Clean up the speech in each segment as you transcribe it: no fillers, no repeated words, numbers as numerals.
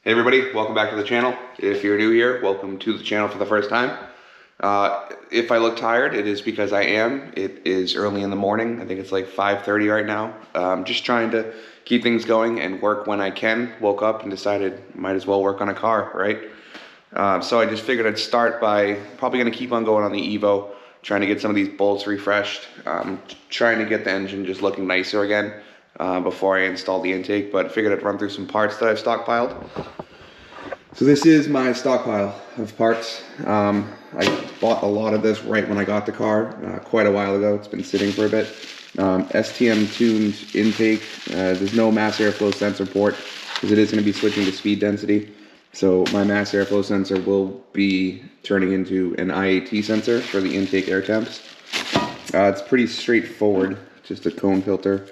Hey everybody, welcome back to the channel. If you're new here, welcome to the channel for the first time. If I look tired, it is because I am. It is early in the morning. I think it's like 5:30 right now. Just trying to keep things going and work when I can. Woke up and decided might as well work on a car, right? So I just figured I'd start by probably going to keep on going on the Evo, trying to get some of these bolts refreshed, trying to get the engine just looking nicer again before I install the intake, but I figured I'd run through some parts that I've stockpiled. So this is my stockpile of parts. I bought a lot of this right when I got the car, quite a while ago. It's been sitting for a bit. STM tuned intake. There's no mass airflow sensor port because it is going to be switching to speed density. So my mass airflow sensor will be turning into an IAT sensor for the intake air temps. It's pretty straightforward, just a cone filter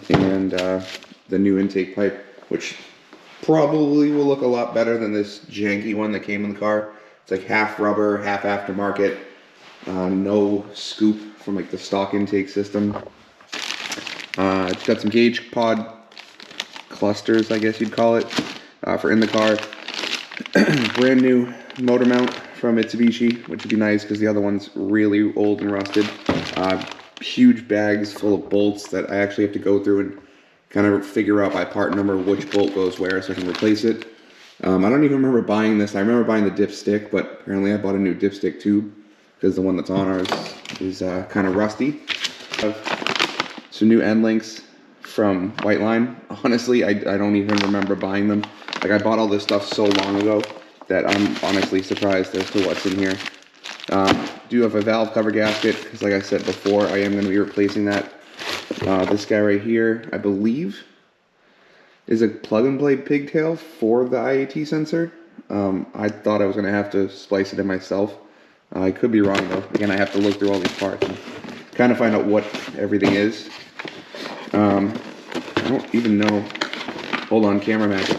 and the new intake pipe, which probably will look a lot better than this janky one that came in the car. It's like half rubber, half aftermarket, no scoop from like the stock intake system. It's got some gauge pod clusters, I guess you'd call it, for in the car. Brand new motor mount from Mitsubishi, which would be nice because the other one's really old and rusted. Huge bags full of bolts that I actually have to go through and kind of figure out by part number which bolt goes where so I can replace it. I don't even remember buying this. I remember buying the dipstick, but apparently I bought a new dipstick tube because the one that's on ours is kind of rusty. Some new end links from White Line. Honestly, I don't even remember buying them. Like, I bought all this stuff so long ago that I'm honestly surprised as to what's in here. Do have a valve cover gasket because, like I said before, I am going to be replacing that. This guy right here, I believe, is a plug-and-play pigtail for the IAT sensor. I thought I was going to have to splice it in myself. I could be wrong, though. Again, I have to look through all these parts and kind of find out what everything is. I don't even know. Hold on, camera magic.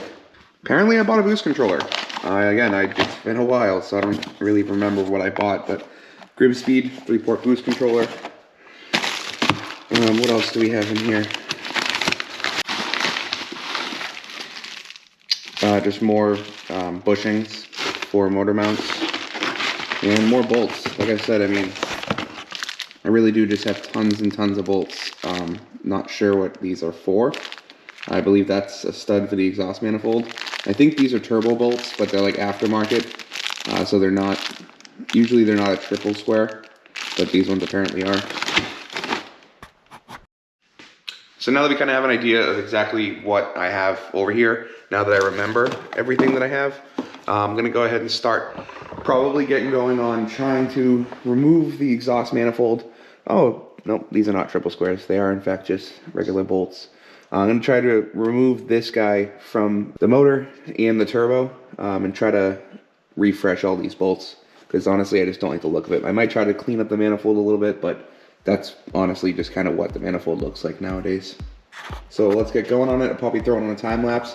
Apparently, I bought a boost controller. Again, it's been a while, so I don't really remember what I bought, but Grip Speed 3-port boost controller. What else do we have in here? Just more bushings for motor mounts and more bolts. Like I said, I mean, I really do just have tons and tons of bolts. Not sure what these are for. I believe that's a stud for the exhaust manifold. I think these are turbo bolts, but they're like aftermarket, so they're not, usually they're not a triple square, but these ones apparently are. So now that we kind of have an idea of exactly what I have over here, now that I remember everything that I have, I'm going to go ahead and start probably getting going on trying to remove the exhaust manifold. Oh, no, these are not triple squares. They are, in fact, just regular bolts. I'm going to try to remove this guy from the motor and the turbo and try to refresh all these bolts because honestly I just don't like the look of it. I might try to clean up the manifold a little bit, but that's honestly just kind of what the manifold looks like nowadays. So let's get going on it. I'll probably throw it on a time lapse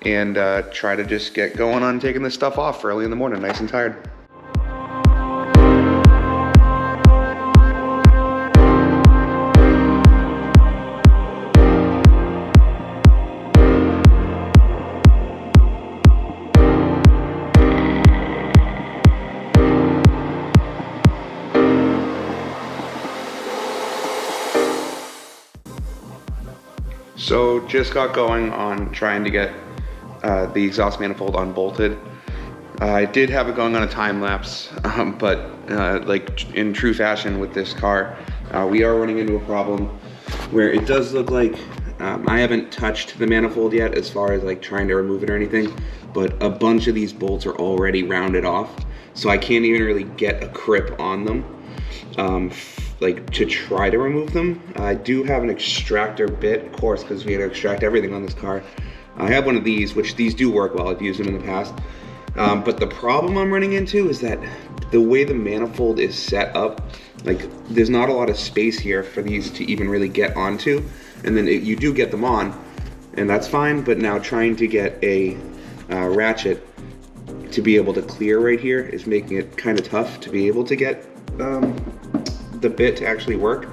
and try to just get going on taking this stuff off early in the morning, nice and tired. So just got going on trying to get the exhaust manifold unbolted. I did have it going on a time lapse, but like in true fashion with this car, we are running into a problem where it does look like I haven't touched the manifold yet as far as like trying to remove it or anything, but a bunch of these bolts are already rounded off, so I can't even really get a grip on them. Like to try to remove them. I do have an extractor bit, of course, because we had to extract everything on this car. I have one of these, which these do work well. I've used them in the past. But the problem I'm running into is that the way the manifold is set up, like there's not a lot of space here for these to even really get onto. And then you do get them on, and that's fine. But now trying to get a ratchet to be able to clear right here is making it kind of tough to be able to get the bit to actually work.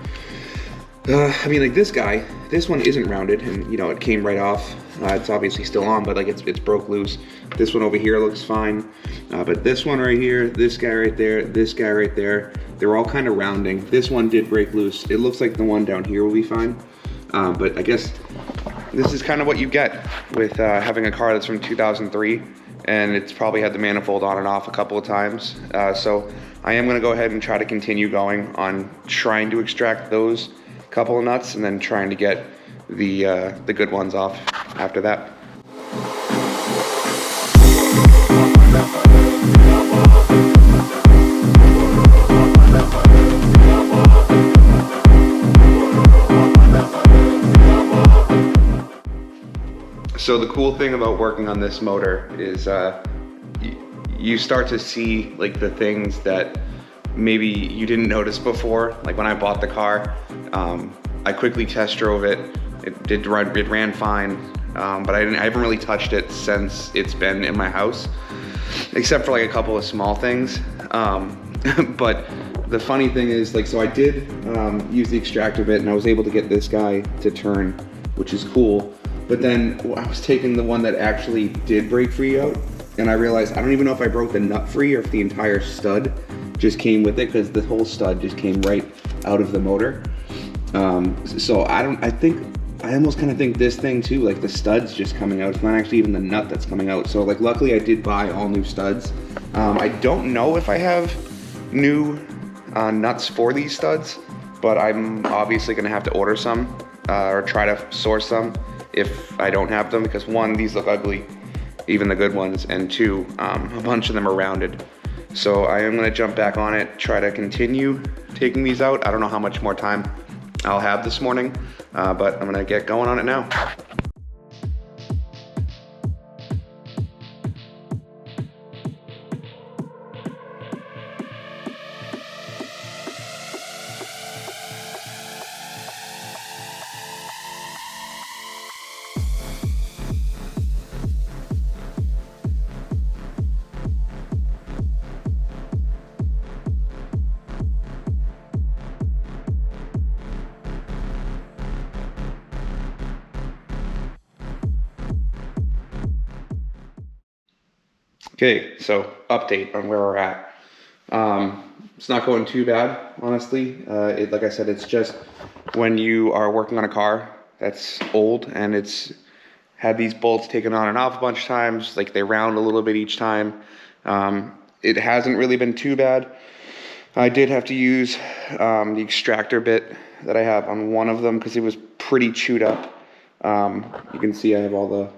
I mean, like this guy, this one isn't rounded, and you know, it came right off. It's obviously still on, but like it's broke loose. This one over here looks fine. But this one right here, this guy right there, this guy right there, they're all kind of rounding. This one did break loose. It looks like the one down here will be fine. But I guess this is kind of what you get with having a car that's from 2003, and it's probably had the manifold on and off a couple of times. So I am gonna go ahead and try to continue going on trying to extract those couple of nuts and then trying to get the good ones off after that. So the cool thing about working on this motor is you start to see like the things that maybe you didn't notice before. Like when I bought the car, I quickly test drove it. It ran fine, but I haven't really touched it since it's been in my house, except for like a couple of small things. But the funny thing is, like, so I did use the extractor bit, and I was able to get this guy to turn, which is cool. But then I was taking the one that actually did break free out, and I realized I don't even know if I broke the nut free or if the entire stud just came with it, because the whole stud just came right out of the motor. So I almost kind of think this thing too, like the stud's just coming out. It's not actually even the nut that's coming out. So like luckily I did buy all new studs. I don't know if I have new nuts for these studs, but I'm obviously gonna have to order some or try to source some if I don't have them, because one, these look ugly, even the good ones, and two, a bunch of them are rounded. So I am gonna jump back on it, try to continue taking these out. I don't know how much more time I'll have this morning, but I'm gonna get going on it now. Okay, so update on where we're at. It's not going too bad, honestly. Like I said, it's just when you are working on a car that's old and it's had these bolts taken on and off a bunch of times, like they round a little bit each time. It hasn't really been too bad. I did have to use the extractor bit that I have on one of them because it was pretty chewed up. You can see I have all the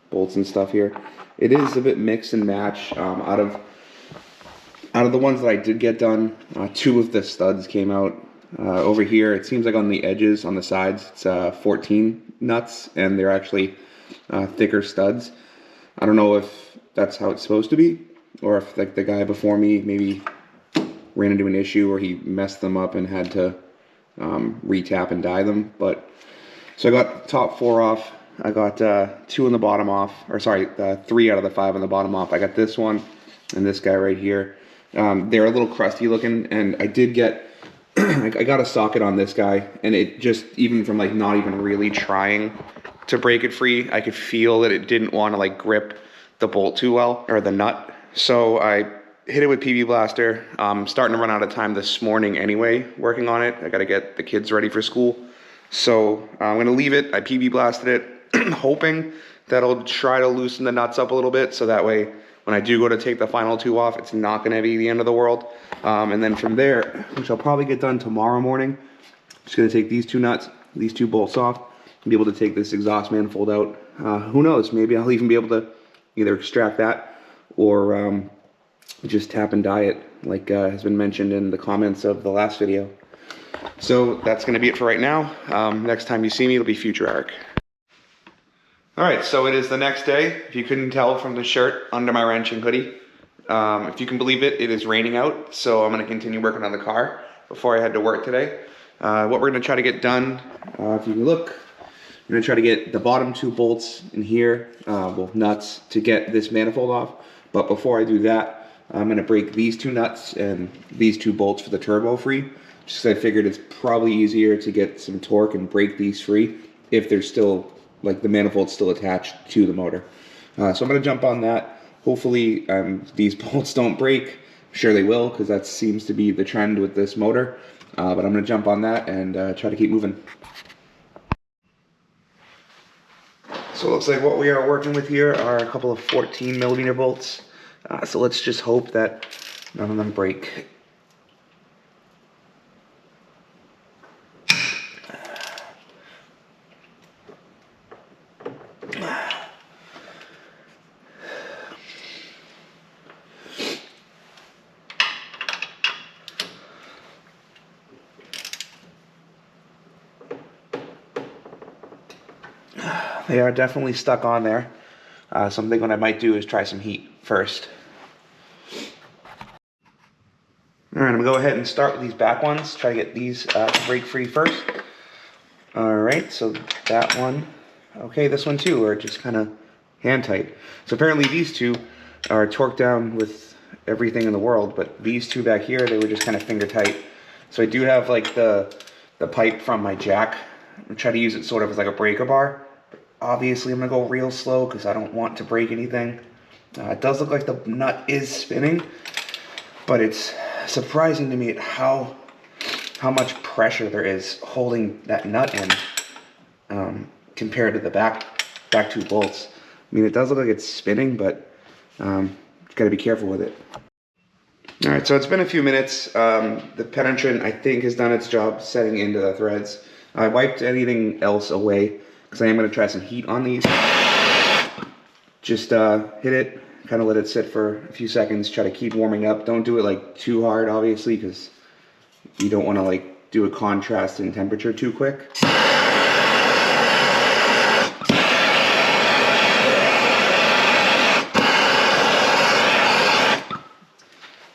bolts and stuff here. It is a bit mix and match. Out of the ones that I did get done, 2 of the studs came out. Over here, it seems like on the edges, on the sides, it's 14 nuts, and they're actually thicker studs. I don't know if that's how it's supposed to be, or if like the guy before me maybe ran into an issue or he messed them up and had to retap and dye them. But so I got top 4 off. I got 2 on the bottom off, or sorry, 3 out of the 5 on the bottom off. I got this one and this guy right here. They're a little crusty looking, and I did get, I got a socket on this guy, and it just, even from like not even really trying to break it free, I could feel that it didn't want to like grip the bolt too well, or the nut. So I hit it with PB Blaster. I'm starting to run out of time this morning anyway, working on it. I got to get the kids ready for school. So I'm going to leave it. I PB blasted it. Hoping that I'll try to loosen the nuts up a little bit, so that way when I do go to take the final 2 off, it's not going to be the end of the world. And then from there, which I'll probably get done tomorrow morning, I'm just going to take these 2 nuts, these 2 bolts off, and be able to take this exhaust manifold out. Who knows, maybe I'll even be able to either extract that or just tap and dye it, like has been mentioned in the comments of the last video. So that's going to be it for right now. Next time you see me, it'll be future Eric. Alright, so it is the next day. If you couldn't tell from the shirt under my wrench and hoodie, if you can believe it, it is raining out, so I'm going to continue working on the car before I head to work today. What we're going to try to get done, if you can look, I'm going to try to get the bottom 2 bolts in here, well, nuts, to get this manifold off. But before I do that, I'm going to break these 2 nuts and these 2 bolts for the turbo free, just because I figured it's probably easier to get some torque and break these free if there's still like the manifold's still attached to the motor. So I'm going to jump on that. Hopefully these bolts don't break. I'm sure they will, because that seems to be the trend with this motor. But I'm going to jump on that and try to keep moving. So it looks like what we are working with here are a couple of 14mm bolts. So let's just hope that none of them break. They are definitely stuck on there. Something what I might do is try some heat first. Alright, I'm going to go ahead and start with these back ones. Try to get these to break free first. Alright, so that one. Okay, this one too are just kind of hand tight. So apparently these two are torqued down with everything in the world, but these two back here, they were just kind of finger tight. So I do have like the pipe from my jack. I'm trying to use it sort of as like a breaker bar. Obviously, I'm going to go real slow because I don't want to break anything. It does look like the nut is spinning, but it's surprising to me at how much pressure there is holding that nut in compared to the back two bolts. I mean, it does look like it's spinning, but you got to be careful with it. All right, so it's been a few minutes. The penetrant, I think, has done its job setting into the threads. I wiped anything else away, because I am going to try some heat on these. Just hit it, kind of let it sit for a few seconds, try to keep warming up. Don't do it like too hard, obviously, because you don't want to like do a contrast in temperature too quick.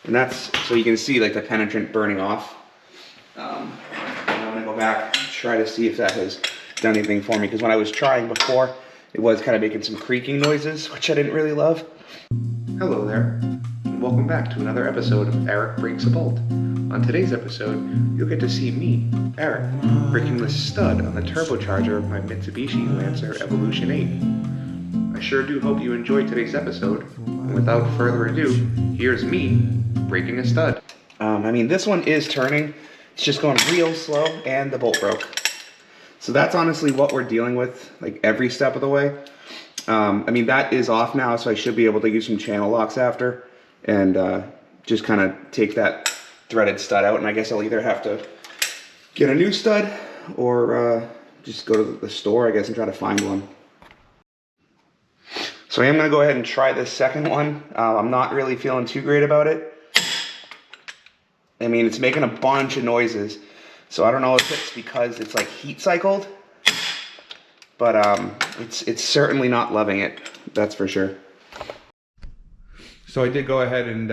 And that's, so you can see like the penetrant burning off. And I'm going to go back and try to see if that has done anything for me, because when I was trying before, it was kind of making some creaking noises, which I didn't really love. Hello there, and welcome back to another episode of Eric Breaks a Bolt. On today's episode, you'll get to see me, Eric, breaking the stud on the turbocharger of my Mitsubishi Lancer Evolution 8. I sure do hope you enjoyed today's episode, and without further ado, here's me breaking a stud. I mean, this one is turning, it's just going real slow, and the bolt broke. So that's honestly what we're dealing with, like every step of the way. I mean, that is off now, so I should be able to use some channel locks after and just kind of take that threaded stud out. And I guess I'll either have to get a new stud or just go to the store, I guess, and try to find one. So I am going to go ahead and try this second one. I'm not really feeling too great about it. I mean, it's making a bunch of noises. So I don't know if it's because it's like heat cycled, but it's certainly not loving it, that's for sure. So I did go ahead and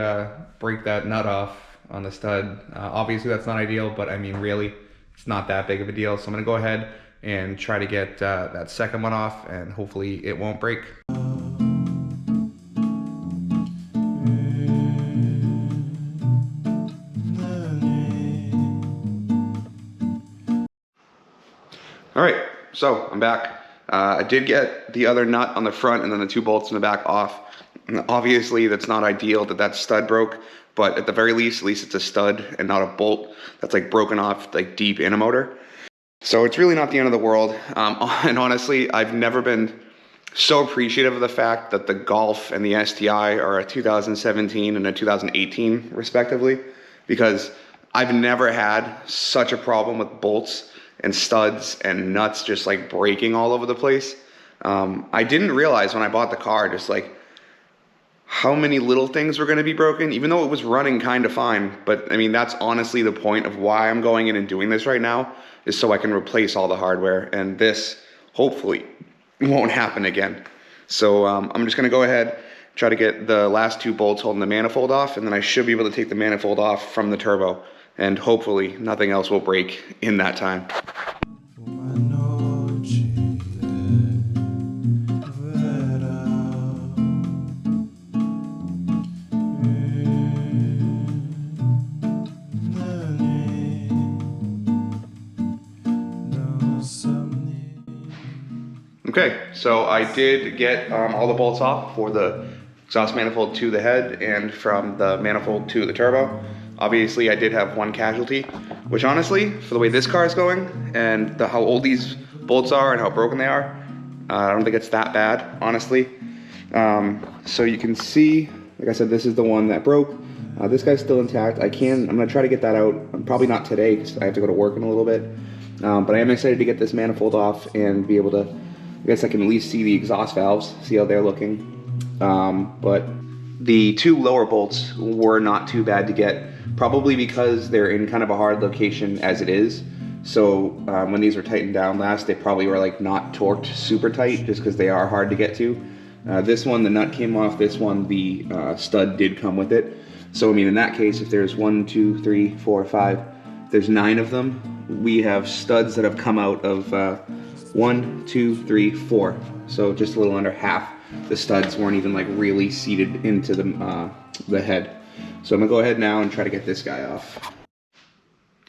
break that nut off on the stud. Obviously that's not ideal, but I mean really, it's not that big of a deal. So I'm gonna go ahead and try to get that second one off, and hopefully it won't break. All right, so I'm back. I did get the other nut on the front and then the two bolts in the back off. And obviously, that's not ideal that stud broke, but at the very least, it's a stud and not a bolt that's like broken off like deep in a motor. So it's really not the end of the world. And honestly, I've never been so appreciative of the fact that the Golf and the STI are a 2017 and a 2018 respectively, because I've never had such a problem with bolts and studs and nuts just like breaking all over the place. I didn't realize when I bought the car just like how many little things were going to be broken, even though it was running kind of fine. But I mean, that's honestly the point of why I'm going in and doing this right now, is so I can replace all the hardware, and this hopefully won't happen again. So I'm just going to go ahead, try to get the last two bolts holding the manifold off, and then I should be able to take the manifold off from the turbo, and hopefully nothing else will break in that time. Okay, so I did get all the bolts off for the exhaust manifold to the head and from the manifold to the turbo. Obviously, I did have one casualty, which honestly, for the way this car is going and how old these bolts are and how broken they are, I don't think it's that bad, honestly. So you can see, like I said, this is the one that broke. This guy's still intact. I'm gonna try to get that out. Probably not today because I have to go to work in a little bit. But I am excited to get this manifold off and be able to, I guess I can at least see the exhaust valves, see how they're looking. But the two lower bolts were not too bad to get, probably because they're in kind of a hard location as it is. So when these were tightened down last, they probably were like not torqued super tight just because they are hard to get to. This one, the nut came off. This one, the stud did come with it. So I mean, in that case, if there's 1, 2, 3, 4, 5, there's 9 of them. We have studs that have come out of 1, 2, 3, 4. So just a little under half. The studs weren't even like really seated into the head. So I'm gonna go ahead now and try to get this guy off.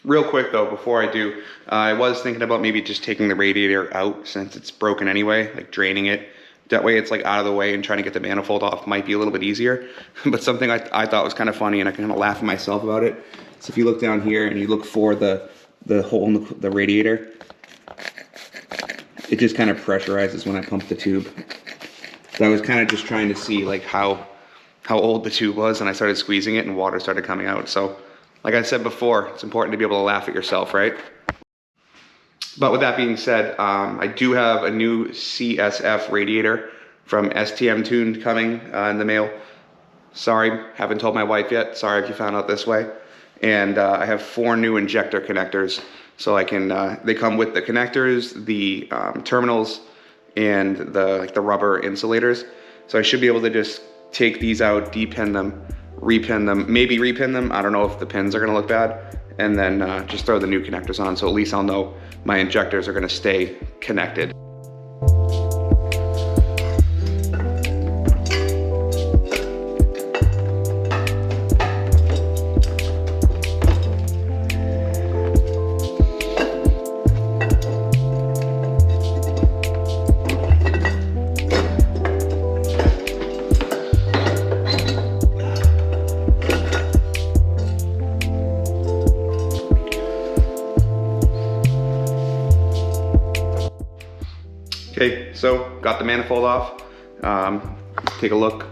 Real quick though, before I do, I was thinking about maybe just taking the radiator out since it's broken anyway, like draining it. That way it's like out of the way, and trying to get the manifold off might be a little bit easier. But something I thought was kind of funny, and I kind of laugh at myself about it. So if you look down here and you look for the hole in the radiator, it just kind of pressurizes when I pump the tube. So I was kind of just trying to see like how old the tube was, and I started squeezing it and water started coming out. So like I said before, it's important to be able to laugh at yourself, right? But with that being said, I do have a new CSF radiator from STM Tuned coming in the mail. Sorry, haven't told my wife yet. Sorry if you found out this way. And I have 4 new injector connectors. So I can, they come with the connectors, the terminals, and the rubber insulators. So I should be able to just take these out, depin them, repin them, maybe repin them. I don't know if the pins are gonna look bad. And then just throw the new connectors on, so at least I'll know my injectors are gonna stay connected. Okay, so got the manifold off. Take a look.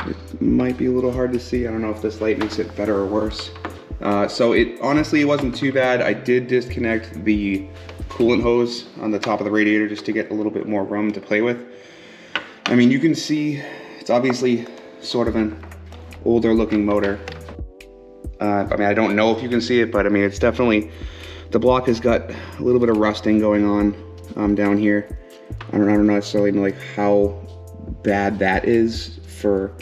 It might be a little hard to see. I don't know if this light makes it better or worse. So honestly, it wasn't too bad. I did disconnect the coolant hose on the top of the radiator just to get a little bit more room to play with. I mean, you can see it's obviously sort of an older looking motor. I mean, I don't know if you can see it, but I mean, it's definitely, the block has got a little bit of rusting going on down here. I don't necessarily know like how bad that is for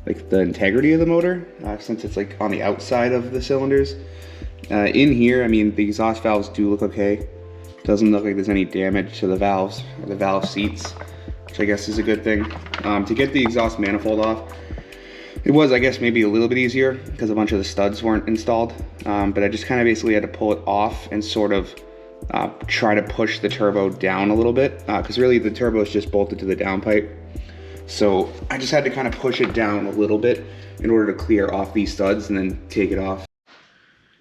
like the integrity of the motor, since it's like on the outside of the cylinders. In here, I mean, the exhaust valves do look okay. Doesn't look like there's any damage to the valves or the valve seats, which I guess is a good thing. To get the exhaust manifold off, it was, I guess, maybe a little bit easier because a bunch of the studs weren't installed. But I just kind of basically had to pull it off and sort of try to push the turbo down a little bit, because really the turbo is just bolted to the downpipe. So I just had to kind of push it down a little bit in order to clear off these studs and then take it off.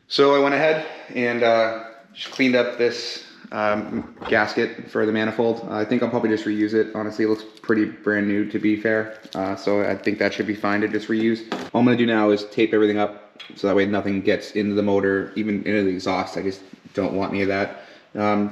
So I went ahead and just cleaned up this gasket for the manifold. I think I'll probably just reuse it. Honestly, it looks pretty brand new, to be fair. So I think that should be fine to just reuse. All I'm gonna do now is tape everything up so that way nothing gets into the motor, even into the exhaust. I just don't want any of that.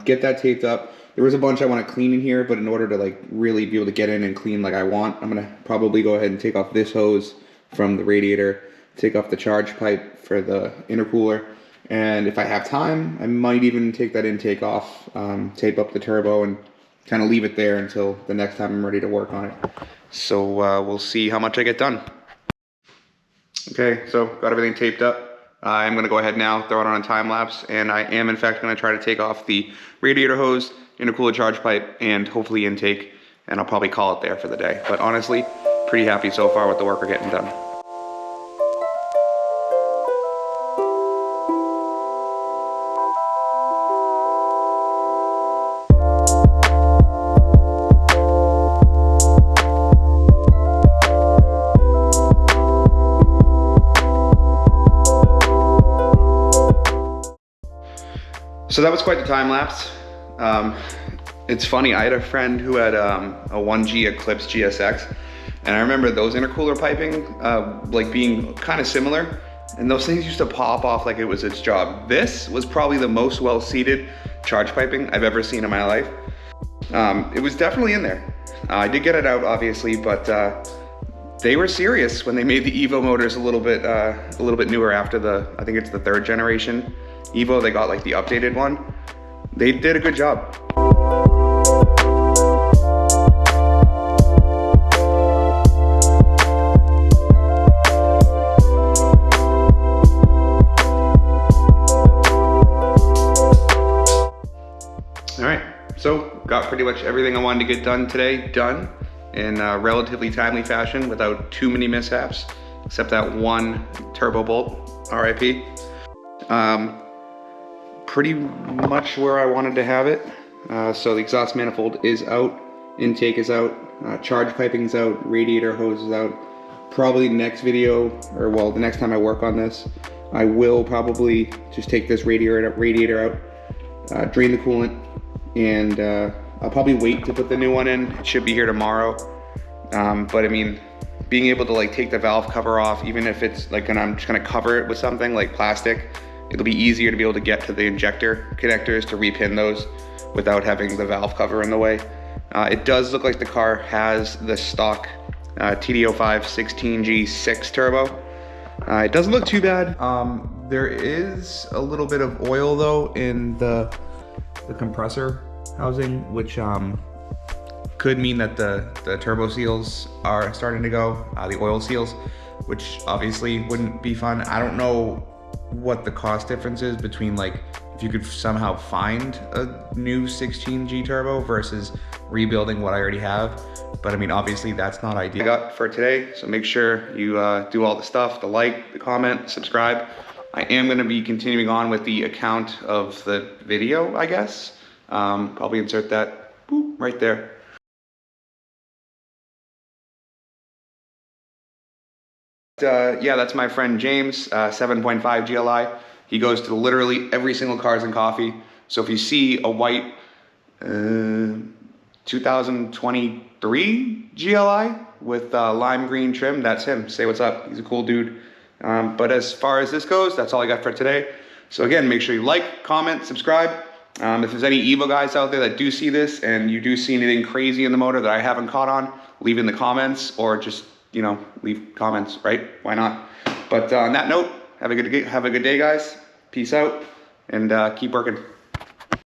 Get that taped up. There was a bunch I want to clean in here, but in order to like really be able to get in and clean like I want, I'm gonna probably go ahead and take off this hose from the radiator, take off the charge pipe for the intercooler, and if I have time, I might even take that intake off, tape up the turbo, and kind of leave it there until the next time I'm ready to work on it. So we'll see how much I get done. Okay, so got everything taped up. I'm gonna go ahead now, throw it on a time lapse, and I am in fact gonna try to take off the radiator hose, intercooler charge pipe, and hopefully intake, and I'll probably call it there for the day. But honestly, pretty happy so far with the work we're getting done. So that was quite the time lapse. It's funny, I had a friend who had a 1G Eclipse GSX, and I remember those intercooler piping like being kind of similar, and those things used to pop off like it was its job. This was probably the most well-seated charge piping I've ever seen in my life. It was definitely in there. I did get it out, obviously, but they were serious when they made the Evo motors a little bit newer after I think it's the 3rd generation Evo. They got like the updated one. They did a good job. All right, so got pretty much everything I wanted to get done today done in a relatively timely fashion without too many mishaps, except that one turbo bolt, RIP. Pretty much where I wanted to have it. So the exhaust manifold is out, intake is out, charge piping's out, radiator hose is out. Probably next video, or well, the next time I work on this, I will probably just take this radiator out, drain the coolant, and I'll probably wait to put the new one in. It should be here tomorrow. But I mean, being able to like take the valve cover off, even if it's like, and I'm just gonna cover it with something like plastic, it'll be easier to be able to get to the injector connectors to repin those without having the valve cover in the way. It does look like the car has the stock TD05 16G6 turbo. It doesn't look too bad. There is a little bit of oil though in the compressor housing, which could mean that the turbo seals are starting to go, the oil seals, which obviously wouldn't be fun. I don't know what the cost difference is between like if you could somehow find a new 16G turbo versus rebuilding what I already have. But I mean, obviously that's not ideal. I got for today, so make sure you do all the stuff, the like, the comment, subscribe. I am gonna be continuing on with the account of the video, I guess. Probably insert that right there. Yeah, that's my friend James, 7.5 GLI. He goes to literally every single Cars and Coffee. So if you see a white 2023 GLI with lime green trim, that's him. Say what's up. He's a cool dude. But as far as this goes, that's all I got for today. So again, make sure you like, comment, subscribe. If there's any Evo guys out there that do see this and you do see anything crazy in the motor that I haven't caught on, leave in the comments, or just, you know, leave comments, right? Why not? But on that note, have a good day, guys. Peace out, and keep working.